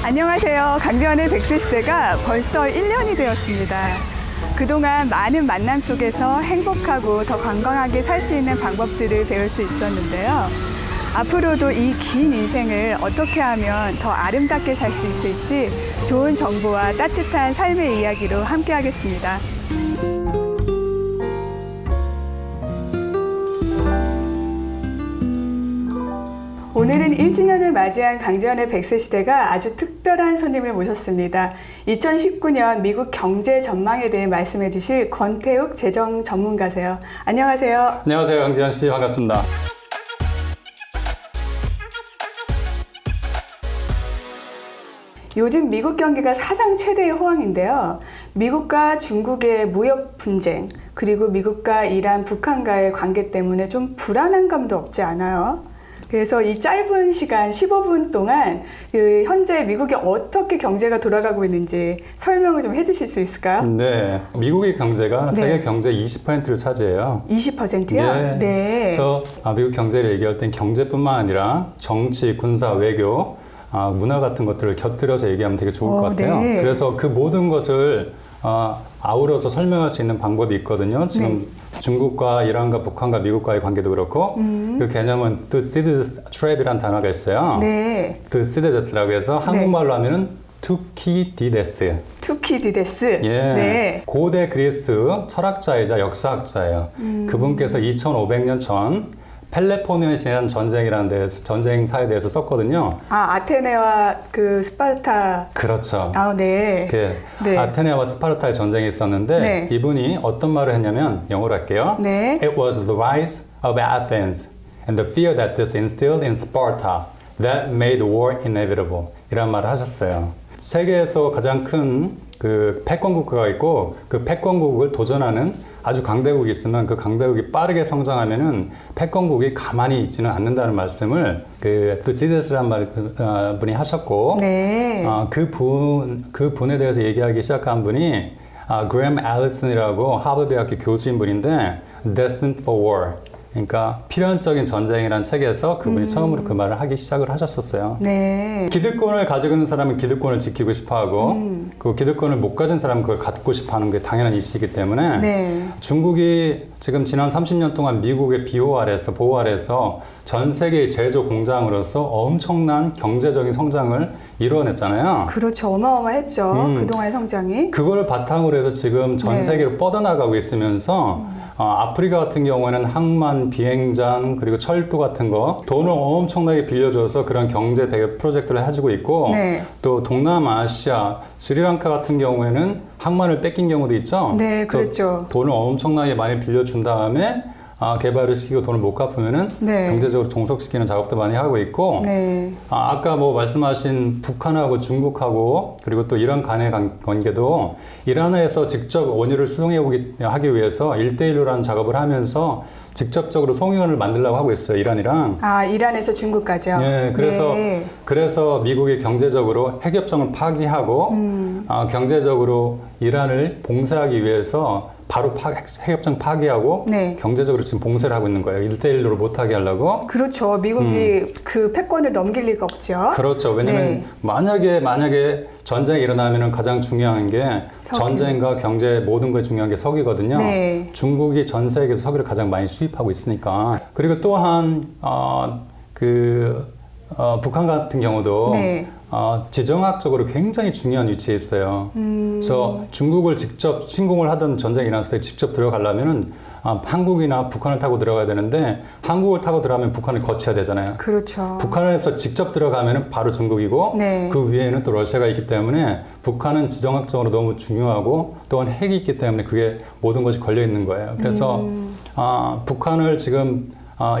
안녕하세요. 강재원의 100세 시대가 벌써 1년이 되었습니다. 그동안 많은 만남 속에서 행복하고 더 건강하게 살 수 있는 방법들을 배울 수 있었는데요. 앞으로도 이 긴 인생을 어떻게 하면 더 아름답게 살 수 있을지 좋은 정보와 따뜻한 삶의 이야기로 함께 하겠습니다. 오늘은 1주년을 맞이한 강재원의 100세 시대가 아주 특별한 손님을 모셨습니다. 2019년 미국 경제 전망에 대해 말씀해 주실 권태욱 재정 전문가세요. 안녕하세요. 안녕하세요. 강재원 씨, 반갑습니다. 요즘 미국 경기가 사상 최대의 호황인데요. 미국과 중국의 무역 분쟁, 그리고 미국과 이란, 북한과의 관계 때문에 좀 불안한 감도 없지 않아요? 그래서 이 짧은 시간 15분 동안 현재 미국이 어떻게 경제가 돌아가고 있는지 설명을 좀 해주실 수 있을까요? 네, 미국의 경제가 네. 세계 경제 20%를 차지해요. 20%요? 네. 네. 그래서 미국 경제를 얘기할 땐 경제뿐만 아니라 정치, 군사, 외교, 문화 같은 것들을 곁들여서 얘기하면 되게 좋을 것 같아요. 네. 그래서 그 모든 것을 아우러서 설명할 수 있는 방법이 있거든요. 지금 네. 중국과 이란과 북한과 미국과의 관계도 그렇고 그 개념은 Thucydides trap이라는 단어가 있어요. 네. Thucydides라고 해서 한국말로 하면은 투키디데스. 투키디데스. 예. 네. 고대 그리스 철학자이자 역사학자예요. 그분께서 2500년 전 펠레포네시안 전쟁이라는 데서 전쟁사에 대해서 썼거든요. 아테네와 그 스파르타. 그렇죠. 네. 네. 아테네와 스파르타의 전쟁이 있었는데 네. 이분이 어떤 말을 했냐면 영어로 할게요. 네. It was the rise of Athens and the fear that this instilled in Sparta that made war inevitable. 이란 말을 하셨어요. 세계에서 가장 큰 그 패권 국가가 있고 그 패권국을 도전하는 아주 강대국이 있으면 그 강대국이 빠르게 성장하면은 패권국이 가만히 있지는 않는다는 말씀을 그 투시디데스라는 분이 하셨고, 네. 그 분에 대해서 얘기하기 시작한 분이 그램 앨리슨이라고 하버드 대학교 교수인 분인데 Destined for War. 그러니까 필연적인 전쟁이라는 책에서 그분이 처음으로 그 말을 하기 시작을 하셨었어요. 네. 기득권을 가지고 있는 사람은 기득권을 지키고 싶어하고 그 기득권을 못 가진 사람은 그걸 갖고 싶어하는 게 당연한 이치이기 때문에 네. 중국이 지금 지난 30년 동안 미국의 보호 아래서 전 세계의 제조 공장으로서 엄청난 경제적인 성장을 이루어냈잖아요. 그렇죠. 어마어마했죠. 그동안의 성장이. 그걸 바탕으로 해서 지금 전 네. 세계로 뻗어나가고 있으면서 아프리카 같은 경우에는 항만, 비행장, 그리고 철도 같은 거 돈을 엄청나게 빌려줘서 그런 경제 프로젝트를 해주고 있고 네. 또 동남아시아, 스리랑카 같은 경우에는 항만을 뺏긴 경우도 있죠. 네, 그랬죠. 돈을 엄청나게 많이 빌려준 다음에 개발을 시키고 돈을 못 갚으면은 네. 경제적으로 종속시키는 작업도 많이 하고 있고 네. 아까 뭐 말씀하신 북한하고 중국하고 그리고 또 이란 간의 관계도 이란에서 직접 원유를 수송하기 위해서 1대1로라는 작업을 하면서 직접적으로 송유원을 만들려고 하고 있어요. 이란이랑. 이란에서 중국까지요? 네, 그래서 미국이 경제적으로 핵협정을 파기하고 경제적으로 이란을 봉쇄하기 위해서 바로 핵협정 파기하고 네. 경제적으로 지금 봉쇄를 하고 있는 거예요. 1대1로 못하게 하려고. 그렇죠. 미국이 그 패권을 넘길 리가 없죠. 그렇죠. 왜냐면 네. 만약에 전쟁이 일어나면 가장 중요한 게 석유. 전쟁과 경제 모든 게 중요한 게 석유거든요. 네. 중국이 전 세계에서 석유를 가장 많이 수입하고 있으니까. 그리고 또한 북한 같은 경우도 네. 지정학적으로 굉장히 중요한 위치에 있어요. 그래서 중국을 직접 침공을 하던 전쟁이 일어났을 때 직접 들어가려면은 한국이나 북한을 타고 들어가야 되는데 한국을 타고 들어가면 북한을 거쳐야 되잖아요. 그렇죠. 북한에서 직접 들어가면 바로 중국이고 네. 그 위에는 또 러시아가 있기 때문에 북한은 지정학적으로 너무 중요하고 또한 핵이 있기 때문에 그게 모든 것이 걸려 있는 거예요. 그래서 북한을 지금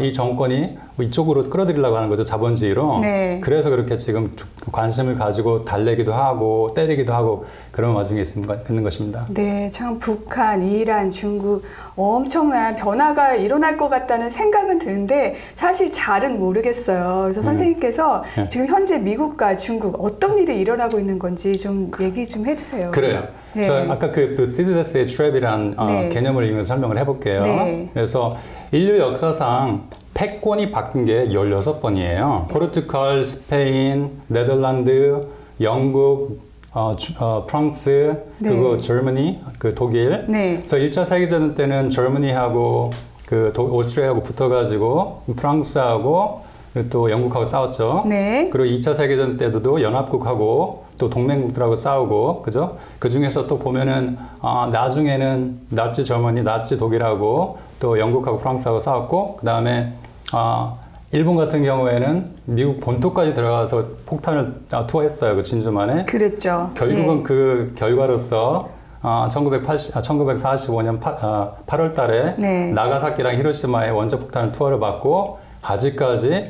이 정권이 이쪽으로 끌어들이려고 하는 거죠. 자본주의로. 네. 그래서 그렇게 지금 관심을 가지고 달래기도 하고 때리기도 하고 그런 와중에 있는 것입니다. 네, 참 북한, 이란, 중국 엄청난 변화가 일어날 것 같다는 생각은 드는데 사실 잘은 모르겠어요. 그래서 선생님께서 네. 지금 현재 미국과 중국 어떤 일이 일어나고 있는 건지 좀 얘기 좀 해주세요. 그래요. 네. 그래서 아까 그 Thucydides의 trap이란 네. 개념을 이용해서 설명을 해볼게요. 네. 그래서 인류 역사상 패권이 바뀐 게 16번이에요. 포르투갈, 스페인, 네덜란드, 영국, 프랑스, 네. 그리고 저머니, 그 독일. 네. 그래서 1차 세계대전 때는 저머니하고 그 오스트리아하고 붙어가지고 프랑스하고 그리고 또 영국하고 싸웠죠. 네. 그리고 2차 세계대전 때도 연합국하고 또 동맹국들하고 싸우고, 그죠? 그 중에서 또 보면은, 나중에는 나치 저머니, 나치 독일하고 또 영국하고 프랑스하고 싸웠고, 그 다음에, 일본 같은 경우에는 미국 본토까지 들어가서 폭탄을 투하했어요. 그 진주만에. 그랬죠. 결국은 예. 그 결과로서 1945년 8월 달에 네. 나가사키랑 히로시마에 원자폭탄을 투하를 받고 아직까지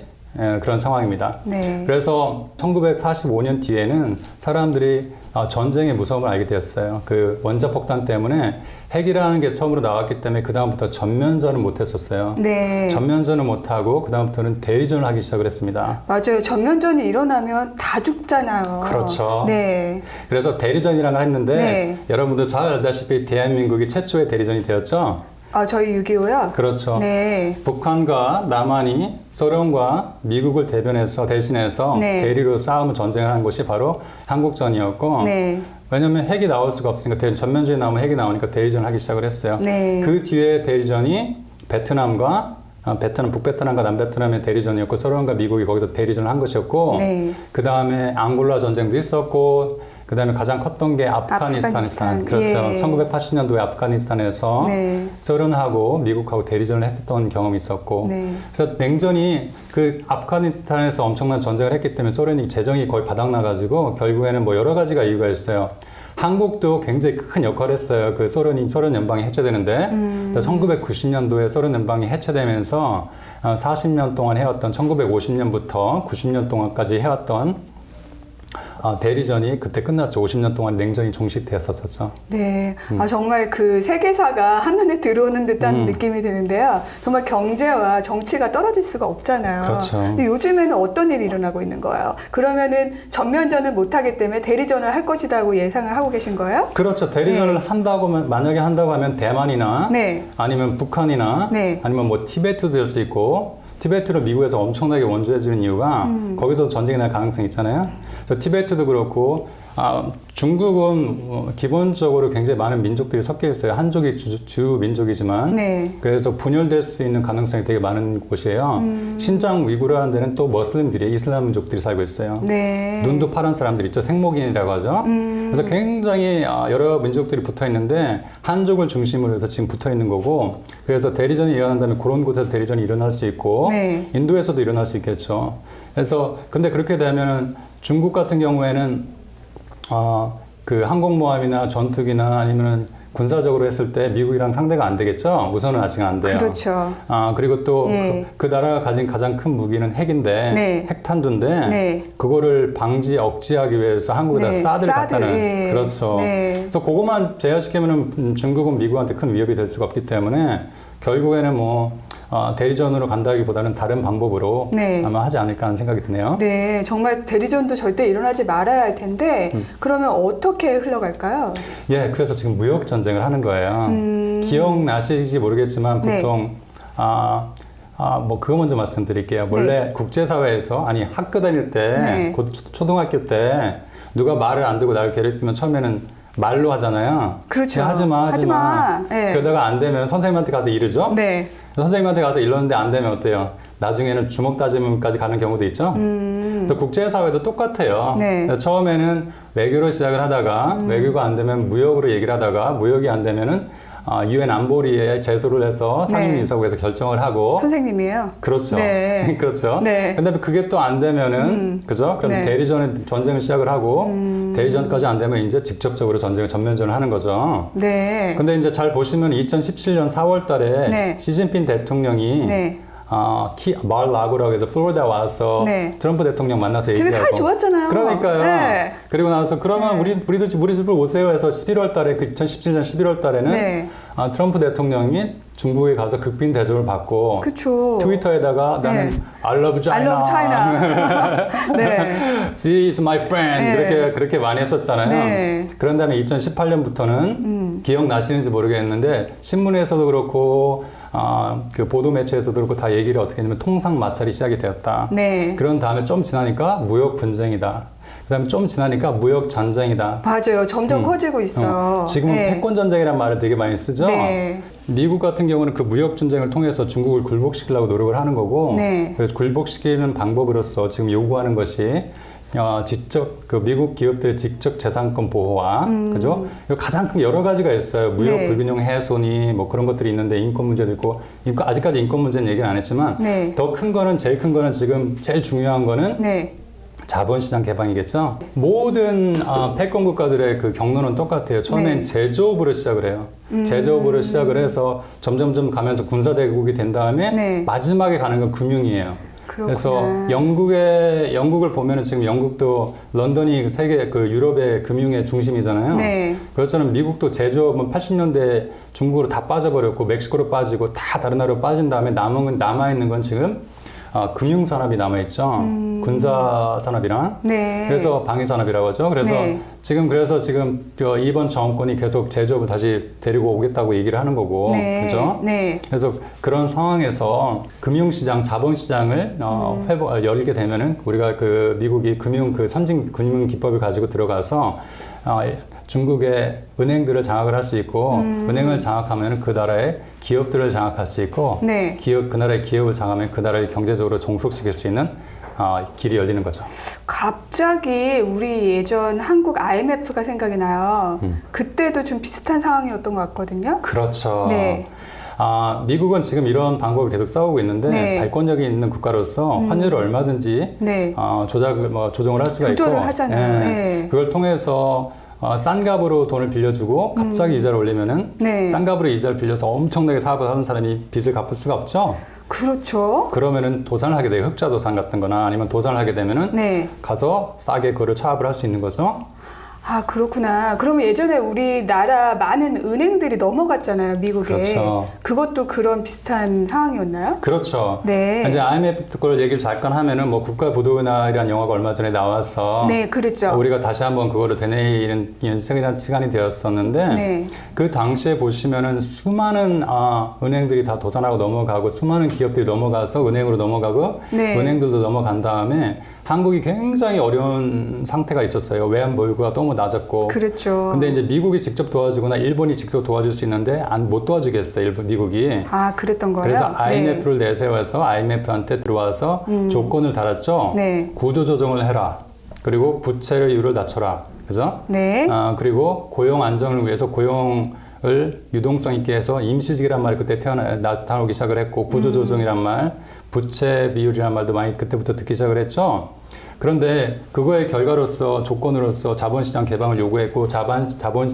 그런 상황입니다. 네. 그래서 1945년 뒤에는 사람들이 전쟁의 무서움을 알게 되었어요. 그 원자폭탄 때문에 핵이라는 게 처음으로 나왔기 때문에 그 다음부터 전면전을 못했었어요. 네. 전면전을 못하고 그 다음부터는 대리전을 하기 시작을 했습니다. 맞아요. 전면전이 일어나면 다 죽잖아요. 그렇죠. 네. 그래서 대리전이라는 걸 했는데 네. 여러분들 잘 알다시피 대한민국이 최초의 대리전이 되었죠. 저희 6.25요? 그렇죠. 네. 북한과 남한이 소련과 미국을 대신해서 네. 대리로 싸우면 전쟁을 한 곳이 바로 한국전이었고, 네. 왜냐하면 핵이 나올 수가 없으니까 전면전이 나오면 핵이 나오니까 대리전을 하기 시작을 했어요. 네. 그 뒤에 대리전이 북베트남과 남베트남의 대리전이었고, 소련과 미국이 거기서 대리전을 한 것이었고, 네. 그 다음에 앙골라 전쟁도 있었고, 그 다음에 가장 컸던 게 아프가니스탄. 그렇죠. 예. 1980년도에 아프가니스탄에서 네. 소련하고 미국하고 대리전을 했었던 경험이 있었고, 네. 그래서 냉전이 그 아프가니스탄에서 엄청난 전쟁을 했기 때문에 소련이 재정이 거의 바닥나가지고 결국에는 뭐 여러 가지가 이유가 있어요. 한국도 굉장히 큰 역할을 했어요. 그 소련 연방이 해체되는데, 1990년도에 소련 연방이 해체되면서 40년 동안 해왔던 1950년부터 90년 동안까지 해왔던 대리전이 그때 끝났죠. 50년 동안 냉전이 종식되었었죠. 네. 정말 그 세계사가 한눈에 들어오는 듯한 느낌이 드는데요. 정말 경제와 정치가 떨어질 수가 없잖아요. 그렇죠. 근데 요즘에는 어떤 일이 일어나고 있는 거예요? 그러면은 전면전을 못하기 때문에 대리전을 할 것이라고 예상을 하고 계신 거예요? 그렇죠. 대리전을 만약에 한다고 하면 대만이나 네. 아니면 북한이나 네. 아니면 뭐 티베트도 될 수 있고, 티베트를 미국에서 엄청나게 원조해주는 이유가 거기서 전쟁이 날 가능성이 있잖아요. 그래서 티베트도 그렇고, 중국은 기본적으로 굉장히 많은 민족들이 섞여 있어요. 한족이 주 민족이지만, 네. 그래서 분열될 수 있는 가능성이 되게 많은 곳이에요. 신장 위구르라는 데는 또 머슬림들이, 이슬람 민족들이 살고 있어요. 네. 눈도 파란 사람들 있죠. 생목인이라고 하죠. 그래서 굉장히 여러 민족들이 붙어 있는데 한족을 중심으로 해서 지금 붙어 있는 거고, 그래서 대리전이 일어난다면 그런 곳에서 대리전이 일어날 수 있고, 네. 인도에서도 일어날 수 있겠죠. 그래서 근데 그렇게 되면은 중국 같은 경우에는 그 항공모함이나 전투기나 아니면은 군사적으로 했을 때 미국이랑 상대가 안 되겠죠? 우선은 아직 안 돼요. 그렇죠. 그리고 또 예. 그 나라가 가진 가장 큰 무기는 핵인데, 네. 핵탄두인데, 네. 그거를 억지하기 위해서 한국에다 네. 사드를 갖다는. 예. 그렇죠. 네. 그래서 그것만 제어시키면은 중국은 미국한테 큰 위협이 될 수가 없기 때문에 결국에는 대리전으로 간다기보다는 다른 방법으로 네. 아마 하지 않을까 하는 생각이 드네요. 네, 정말 대리전도 절대 일어나지 말아야 할 텐데 그러면 어떻게 흘러갈까요? 예, 그래서 지금 무역 전쟁을 하는 거예요. 기억나실지 모르겠지만 네. 보통 그거 먼저 말씀드릴게요. 원래 국제사회에서 학교 다닐 때, 네. 곧 초등학교 때 누가 말을 안 듣고 나를 괴롭히면 처음에는 말로 하잖아요. 그렇죠. 하지 마. 네. 그러다가 안 되면 선생님한테 가서 이르죠. 네. 선생님한테 가서 일렀는데 안 되면 어때요? 나중에는 주먹 다짐까지 가는 경우도 있죠. 그래서 국제사회도 똑같아요. 네. 처음에는 외교로 시작을 하다가 외교가 안 되면 무역으로 얘기를 하다가 무역이 안 되면은 UN 안보리에 제소를 해서 상임이사국에서 결정을 하고. 선생님이에요? 그렇죠. 네. 그렇죠. 네. 근데 그게 또 안 되면은, 그죠? 그럼 네. 대리전에 전쟁을 시작을 하고, 대리전까지 안 되면 이제 직접적으로 전면전을 하는 거죠. 네. 근데 이제 잘 보시면 2017년 4월 달에 네. 시진핑 대통령이 네. 마르라고라고 해서 플로리다 와서 네. 트럼프 대통령 만나서 되게 얘기하고. 사이 좋았잖아요. 그러니까요. 네. 그리고 나서 그러면 우리 집을 오세요 해서 11월 달에 2017년 11월 달에는 네. 트럼프 대통령이 중국에 가서 극빈 대접을 받고 그쵸. 트위터에다가 나는 네. I love China. I love China. 네. She is my friend. 네. 그렇게 많이 했었잖아요. 네. 그런 다음에 2018년부터는 기억나시는지 모르겠는데 신문에서도 그렇고 그 보도 매체에서도 그렇고 다 얘기를 어떻게 했냐면 통상 마찰이 시작이 되었다. 네. 그런 다음에 좀 지나니까 무역 분쟁이다. 그다음에 좀 지나니까 무역 전쟁이다. 맞아요. 점점 커지고 있어요. 지금은 네. 패권 전쟁이라는 말을 되게 많이 쓰죠. 네. 미국 같은 경우는 그 무역 전쟁을 통해서 중국을 굴복시키려고 노력을 하는 거고, 네. 그래서 굴복시키는 방법으로서 지금 요구하는 것이 직접 그 미국 기업들의 직접 재산권 보호와 그죠? 가장 큰 여러 가지가 있어요. 무역 네. 불균형 해소니 뭐 그런 것들이 있는데 인권 문제도 있고 아직까지 인권 문제는 얘기는 안 했지만 네. 더 큰 거는 제일 큰 거는 지금 제일 중요한 거는 네. 자본시장 개방이겠죠. 모든 패권 국가들의 그 경로는 똑같아요. 처음엔 네. 제조업으로 시작을 해요. 제조업으로 시작을 해서 점점점 가면서 군사대국이 된 다음에 네. 마지막에 가는 건 금융이에요. 그렇구나. 그래서 영국을 보면은 지금 영국도 런던이 세계 그 유럽의 금융의 중심이잖아요. 네. 그렇잖아요. 미국도 제조업은 80년대 중국으로 다 빠져버렸고 멕시코로 빠지고 다 다른 나라로 빠진 다음에 남아있는 건 지금 금융산업이 남아있죠. 군사산업이랑. 네. 그래서 방위산업이라고 하죠. 그래서 네. 지금 이번 정권이 계속 제조업을 다시 데리고 오겠다고 얘기를 하는 거고. 네. 그죠? 네. 그래서 그런 상황에서 금융시장, 자본시장을 열게 되면은 우리가 그 미국이 선진 금융 기법을 가지고 들어가서 중국의 은행들을 장악을 할 수 있고 은행을 장악하면 그 나라의 기업들을 장악할 수 있고 네. 그 나라의 기업을 장악하면 그 나라를 경제적으로 종속시킬 수 있는 길이 열리는 거죠. 갑자기 우리 예전 한국 IMF가 생각이 나요. 그때도 좀 비슷한 상황이었던 것 같거든요. 그렇죠. 네. 미국은 지금 이런 방법을 계속 싸우고 있는데 네. 발권력이 있는 국가로서 환율을 얼마든지 네. 조정을 할 수가 조절을 있고 하잖아요. 예. 네. 그걸 통해서 싼 값으로 돈을 빌려주고 갑자기 이자를 올리면은 네. 싼 값으로 이자를 빌려서 엄청나게 사업을 하는 사람이 빚을 갚을 수가 없죠. 그렇죠. 그러면은 도산을 하게 돼요. 흑자 도산 같은 거나 아니면 도산을 하게 되면은 네. 가서 싸게 그거를 차압을 할 수 있는 거죠. 아, 그렇구나. 그러면 예전에 우리나라 많은 은행들이 넘어갔잖아요, 미국에. 그렇죠. 그것도 그런 비슷한 상황이었나요? 그렇죠. 네. 이제 IMF 걸 얘기를 잠깐 하면은 뭐 국가부도나이라는 영화가 얼마 전에 나와서 네, 그랬죠. 우리가 다시 한번 그거를 되뇌이는 시간이 되었었는데 네. 그 당시에 보시면은 수많은 은행들이 다 도산하고 넘어가고 수많은 기업들이 넘어가서 은행으로 넘어가고 네. 은행들도 넘어간 다음에 한국이 굉장히 어려운 상태가 있었어요. 외환 보유고가 너무 낮았고. 그렇죠. 근데 이제 미국이 직접 도와주거나 일본이 직접 도와줄 수 있는데 못 도와주겠어요. 미국이. 아, 그랬던 거예요? 그래서 IMF를 내세워서 IMF한테 들어와서 조건을 달았죠. 네. 구조조정을 해라. 그리고 부채율을 낮춰라. 그죠? 네. 그리고 고용 안정을 위해서 고용을 유동성 있게 해서 임시직이란 말이 그때 나타나기 시작을 했고 구조조정이란 말, 부채 비율이란 말도 많이 그때부터 듣기 시작을 했죠. 그런데 그거의 결과로서 조건으로서 자본시장 개방을 요구했고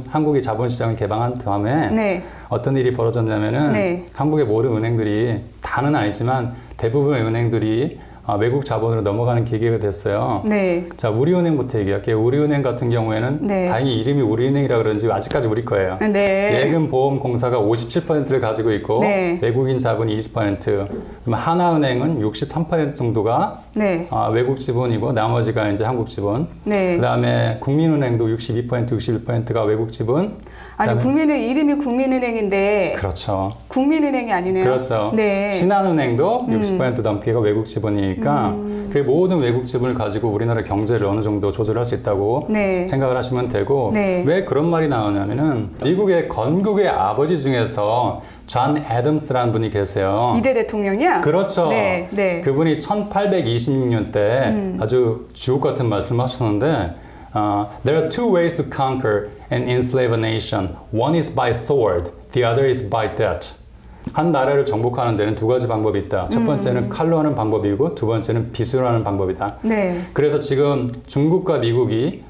한국이 자본시장을 개방한 다음에 네. 어떤 일이 벌어졌냐면은 네. 한국의 모든 은행들이 다는 아니지만 대부분의 은행들이 외국 자본으로 넘어가는 계기가 됐어요. 네. 자, 우리은행부터 얘기할게요. 우리은행 같은 경우에는 네. 다행히 이름이 우리은행이라 그런지 아직까지 우리 거예요. 네. 예금보험공사가 57%를 가지고 있고 네. 외국인 자본이 20%, 그럼 하나은행은 63% 정도가 네. 외국 지분이고 나머지가 이제 한국 지분. 네. 그다음에 국민은행도 62%, 61%가 외국 지분. 아니, 이름이 국민은행인데. 그렇죠. 국민은행이 아니네요. 그렇죠. 네. 신한은행도 60% 넘게가 외국 지분이니까 그 모든 외국 지분을 가지고 우리나라 경제를 어느 정도 조절할 수 있다고 네. 생각을 하시면 되고 네. 왜 그런 말이 나오냐면은 미국의 건국의 아버지 중에서 존 애덤스라는 분이 계세요. 이대 대통령이야? 그렇죠. 네. 네. 그분이 1826년 때 아주 주옥 같은 말씀을 하셨는데 There are two ways to conquer and enslave a nation. One is by sword, the other is by debt. 한 나라를 정복하는 데는 두 가지 방법이 있다. 첫 번째는 칼로 하는 방법이고 두 번째는 빚으로 하는 방법이다. 네. 그래서 지금 중국과 미국이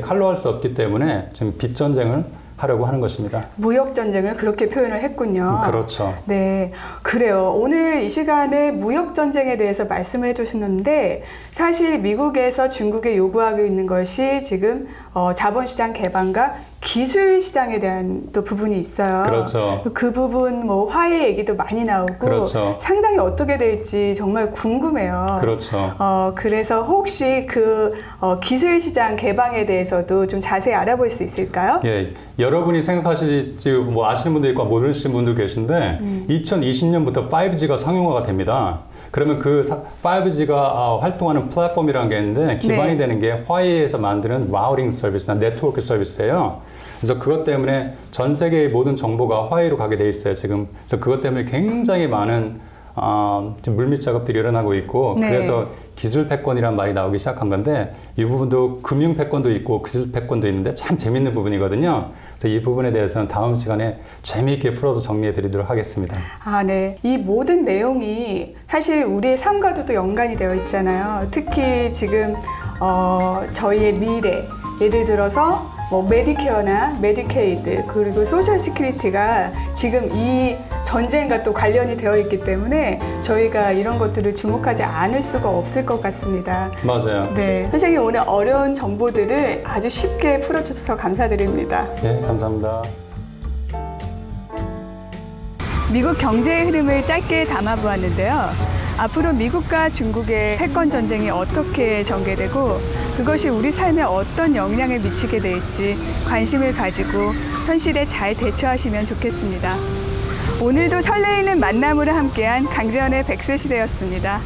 칼로 할 수 없기 때문에 지금 빚 전쟁을 하려고 하는 것입니다. 무역 전쟁을 그렇게 표현을 했군요. 그렇죠. 네, 그래요. 오늘 이 시간에 무역 전쟁에 대해서 말씀을 해주셨는데 사실 미국에서 중국에 요구하고 있는 것이 지금 자본시장 개방과 기술 시장에 대한 또 부분이 있어요. 그렇죠. 그 부분 뭐 화해 얘기도 많이 나오고 그렇죠. 상당히 어떻게 될지 정말 궁금해요. 그렇죠. 그래서 혹시 그 기술 시장 개방에 대해서도 좀 자세히 알아볼 수 있을까요? 예, 여러분이 생각하시지 뭐 아시는 분도 있고 모르시는 분도 계신데 2020년부터 5G가 상용화가 됩니다. 그러면 그 5G가 활동하는 플랫폼이라는 게 있는데 기반이 네. 되는 게 화웨이에서 만드는 라우팅 서비스나 네트워크 서비스예요. 그래서 그것 때문에 전 세계의 모든 정보가 화웨이로 가게 돼 있어요, 지금. 그래서 그것 때문에 굉장히 많은 지금 물밑 작업들이 일어나고 있고 네. 그래서 기술 패권이라는 말이 나오기 시작한 건데 이 부분도 금융 패권도 있고 기술 패권도 있는데 참 재밌는 부분이거든요. 그래서 이 부분에 대해서는 다음 시간에 재미있게 풀어서 정리해 드리도록 하겠습니다. 아, 네. 이 모든 내용이 사실 우리의 삶과도 또 연관이 되어 있잖아요. 특히 지금 저희의 미래, 예를 들어서 뭐 메디케어나 메디케이드 그리고 소셜 시큐리티가 지금 이 전쟁과 또 관련이 되어 있기 때문에 저희가 이런 것들을 주목하지 않을 수가 없을 것 같습니다. 맞아요. 네, 선생님 오늘 어려운 정보들을 아주 쉽게 풀어주셔서 감사드립니다. 네, 감사합니다. 미국 경제의 흐름을 짧게 담아보았는데요. 앞으로 미국과 중국의 패권 전쟁이 어떻게 전개되고 그것이 우리 삶에 어떤 영향을 미치게 될지 관심을 가지고 현실에 잘 대처하시면 좋겠습니다. 오늘도 설레이는 만남으로 함께한 강재원의 100세 시대였습니다.